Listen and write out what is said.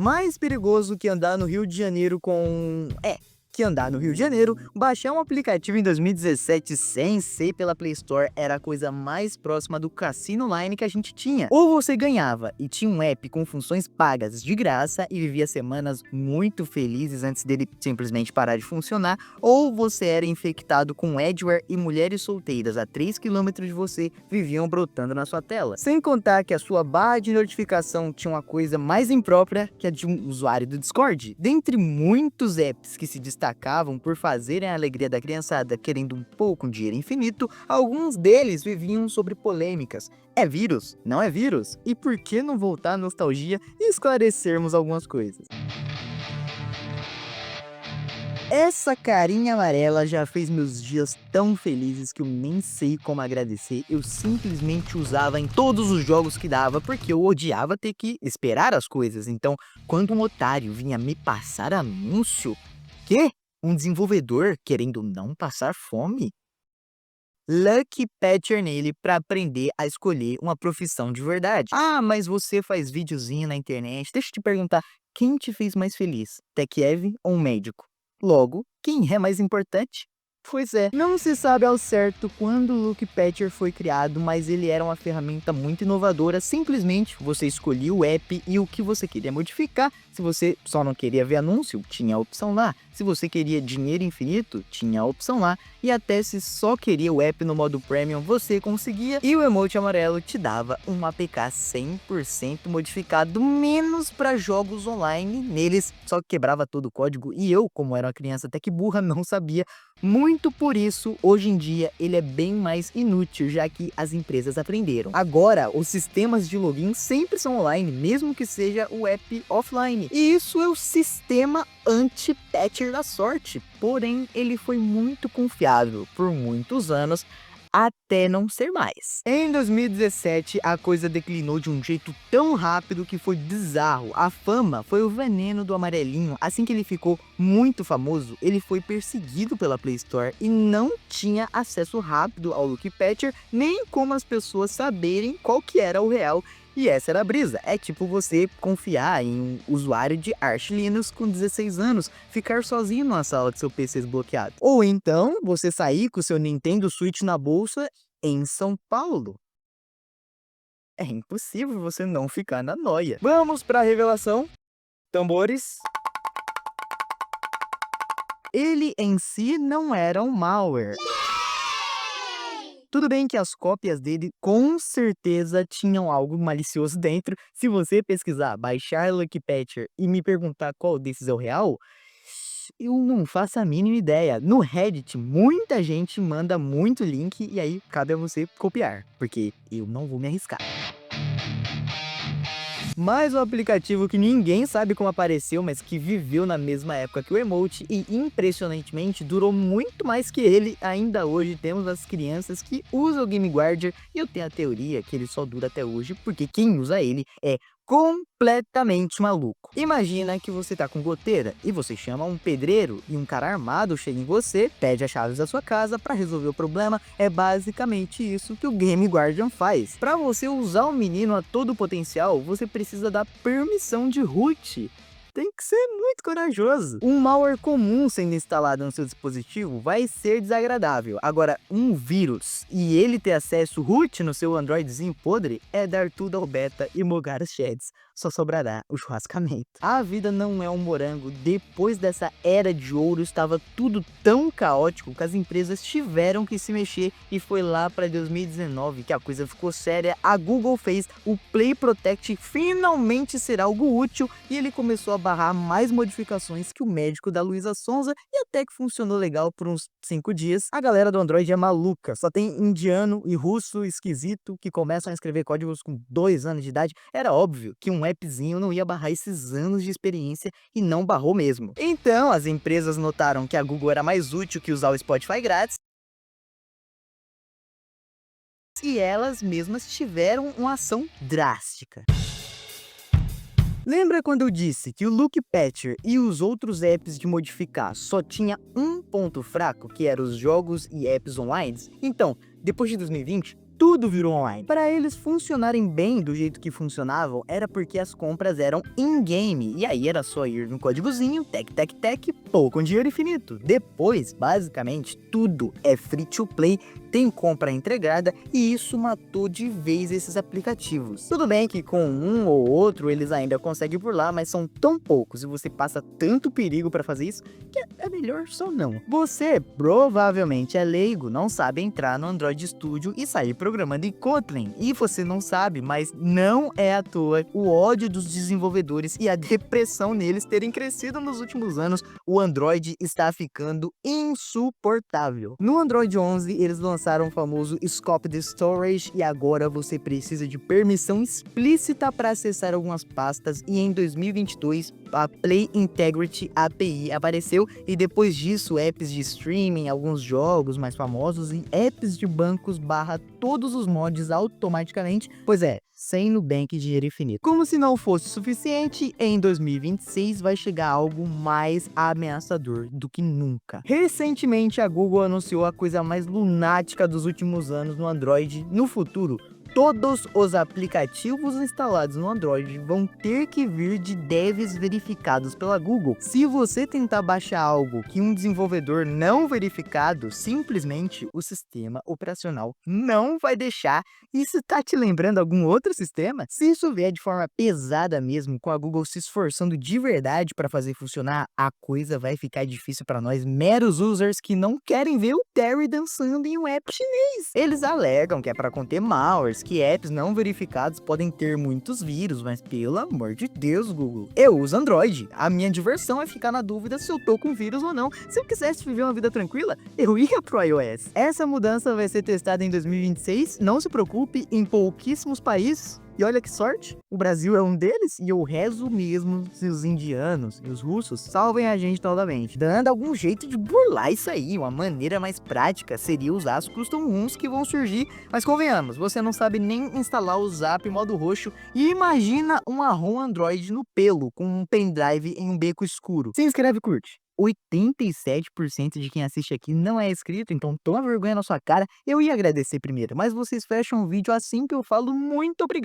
Mais perigoso que andar no Rio de Janeiro baixar um aplicativo em 2017 sem ser pela Play Store era a coisa mais próxima do cassino online que a gente tinha. Ou você ganhava e tinha um app com funções pagas de graça e vivia semanas muito felizes antes dele simplesmente parar de funcionar, ou você era infectado com adware e mulheres solteiras a 3 km de você viviam brotando na sua tela. Sem contar que a sua barra de notificação tinha uma coisa mais imprópria que a de um usuário do Discord. Dentre muitos apps que se destacavam por fazerem a alegria da criançada querendo um pouco de dinheiro infinito, alguns deles viviam sobre polêmicas. É vírus? Não é vírus? E por que não voltar à nostalgia e esclarecermos algumas coisas? Essa carinha amarela já fez meus dias tão felizes que eu nem sei como agradecer. Eu simplesmente usava em todos os jogos que dava, porque eu odiava ter que esperar as coisas. Então, quando um otário vinha me passar anúncio, quê? Um desenvolvedor querendo não passar fome? Lucky Patcher nele para aprender a escolher uma profissão de verdade. Ah, mas você faz videozinho na internet. Deixa eu te perguntar, quem te fez mais feliz? TechEv ou um médico? Logo, quem é mais importante? Pois é, não se sabe ao certo quando o Lucky Patcher foi criado, mas ele era uma ferramenta muito inovadora. Simplesmente você escolhia o app e o que você queria modificar. Se você só não queria ver anúncio, tinha a opção lá. Se você queria dinheiro infinito, tinha a opção lá. E até se só queria o app no modo Premium, você conseguia. E o emote amarelo te dava um APK 100% modificado, menos para jogos online. Neles só quebrava todo o código e eu, como era uma criança até que burra, não sabia. Muito por isso, hoje em dia, ele é bem mais inútil, já que as empresas aprenderam. Agora, os sistemas de login sempre são online, mesmo que seja o app offline. E isso é o sistema anti-patcher da sorte. Porém, ele foi muito confiável por muitos anos, até não ser mais. Em 2017, a coisa declinou de um jeito tão rápido que foi bizarro. A fama foi o veneno do amarelinho. Assim que ele ficou muito famoso, ele foi perseguido pela Play Store e não tinha acesso rápido ao Lucky Patcher, nem como as pessoas saberem qual que era o real. E essa era a brisa, é tipo você confiar em um usuário de Arch Linux com 16 anos, ficar sozinho numa sala com seu PC desbloqueado. Ou então, você sair com seu Nintendo Switch na bolsa em São Paulo. É impossível você não ficar na noia. Vamos para a revelação. Tambores. Ele em si não era um malware. Tudo bem que as cópias dele com certeza tinham algo malicioso dentro. Se você pesquisar, baixar Lucky Patcher e me perguntar qual desses é o real, eu não faço a mínima ideia. No Reddit, muita gente manda muito link e aí cabe a você copiar, porque eu não vou me arriscar. Mais um aplicativo que ninguém sabe como apareceu, mas que viveu na mesma época que o emote e impressionantemente durou muito mais que ele. Ainda hoje temos as crianças que usam o Game Guardian e eu tenho a teoria que ele só dura até hoje porque quem usa ele é completamente maluco. Imagina que você tá com goteira e você chama um pedreiro e um cara armado chega em você, pede as chaves da sua casa para resolver o problema. É basicamente isso que o Game Guardian faz. Para você usar o menino a todo potencial, você precisa dar permissão de root. Tem que ser muito corajoso. Um malware comum sendo instalado no seu dispositivo vai ser desagradável. Agora, um vírus e ele ter acesso root no seu Androidzinho podre é dar tudo ao beta e mogar os chats. Só sobrará o churrascamento. A vida não é um morango. Depois dessa era de ouro, estava tudo tão caótico que as empresas tiveram que se mexer e foi lá para 2019 que a coisa ficou séria. A Google fez o Play Protect finalmente ser algo útil e ele começou a barrar mais modificações que o médico da Luísa Sonza e até que funcionou legal por uns 5 dias. A galera do Android é maluca, só tem indiano e russo esquisito que começam a escrever códigos com 2 anos de idade. Era óbvio que um appzinho não ia barrar esses anos de experiência e não barrou mesmo. Então as empresas notaram que a Google era mais útil que usar o Spotify grátis e elas mesmas tiveram uma ação drástica. Lembra quando eu disse que o Lucky Patcher e os outros apps de modificar só tinha um ponto fraco, que eram os jogos e apps online? Então, depois de 2020, tudo virou online. Para eles funcionarem bem do jeito que funcionavam, era porque as compras eram in-game, e aí era só ir no códigozinho, tec, tec, tec, pô, com dinheiro infinito. Depois, basicamente, tudo é free to play, tem compra entregada, e isso matou de vez esses aplicativos. Tudo bem que com um ou outro eles ainda conseguem burlar, mas são tão poucos e você passa tanto perigo para fazer isso que é melhor só não. Você provavelmente é leigo, não sabe entrar no Android Studio e sair programando em Kotlin. E você não sabe, mas não é à toa o ódio dos desenvolvedores e a depressão neles terem crescido nos últimos anos. O Android está ficando insuportável. No Android 11 eles lançaram o famoso Scope the Storage e agora você precisa de permissão explícita para acessar algumas pastas, e em 2022 a Play Integrity API apareceu, e depois disso apps de streaming, alguns jogos mais famosos e apps de bancos barra todos os mods automaticamente, pois é, sem Nubank e dinheiro infinito. Como se não fosse suficiente, em 2026 vai chegar algo mais ameaçador do que nunca. Recentemente a Google anunciou a coisa mais lunática dos últimos anos no Android. No futuro, todos os aplicativos instalados no Android vão ter que vir de devs verificados pela Google. Se você tentar baixar algo que um desenvolvedor não verificado, simplesmente o sistema operacional não vai deixar. Isso tá te lembrando algum outro sistema? Se isso vier de forma pesada mesmo, com a Google se esforçando de verdade para fazer funcionar, a coisa vai ficar difícil para nós meros users que não querem ver o Terry dançando em um app chinês. Eles alegam que é para conter malwares, que apps não verificados podem ter muitos vírus, mas pelo amor de Deus, Google, eu uso Android. A minha diversão é ficar na dúvida se eu tô com vírus ou não. Se eu quisesse viver uma vida tranquila, eu ia pro iOS. Essa mudança vai ser testada em 2026, não se preocupe, em pouquíssimos países. E olha que sorte, o Brasil é um deles, e eu rezo mesmo se os indianos e os russos salvem a gente novamente, dando algum jeito de burlar isso aí. Uma maneira mais prática seria usar os custom ROMs que vão surgir, mas convenhamos, você não sabe nem instalar o Zap modo roxo, e imagina uma ROM Android no pelo, com um pendrive em um beco escuro. Se inscreve e curte. 87% de quem assiste aqui não é inscrito, então toma vergonha na sua cara. Eu ia agradecer primeiro, mas vocês fecham o vídeo assim que eu falo muito obrigado.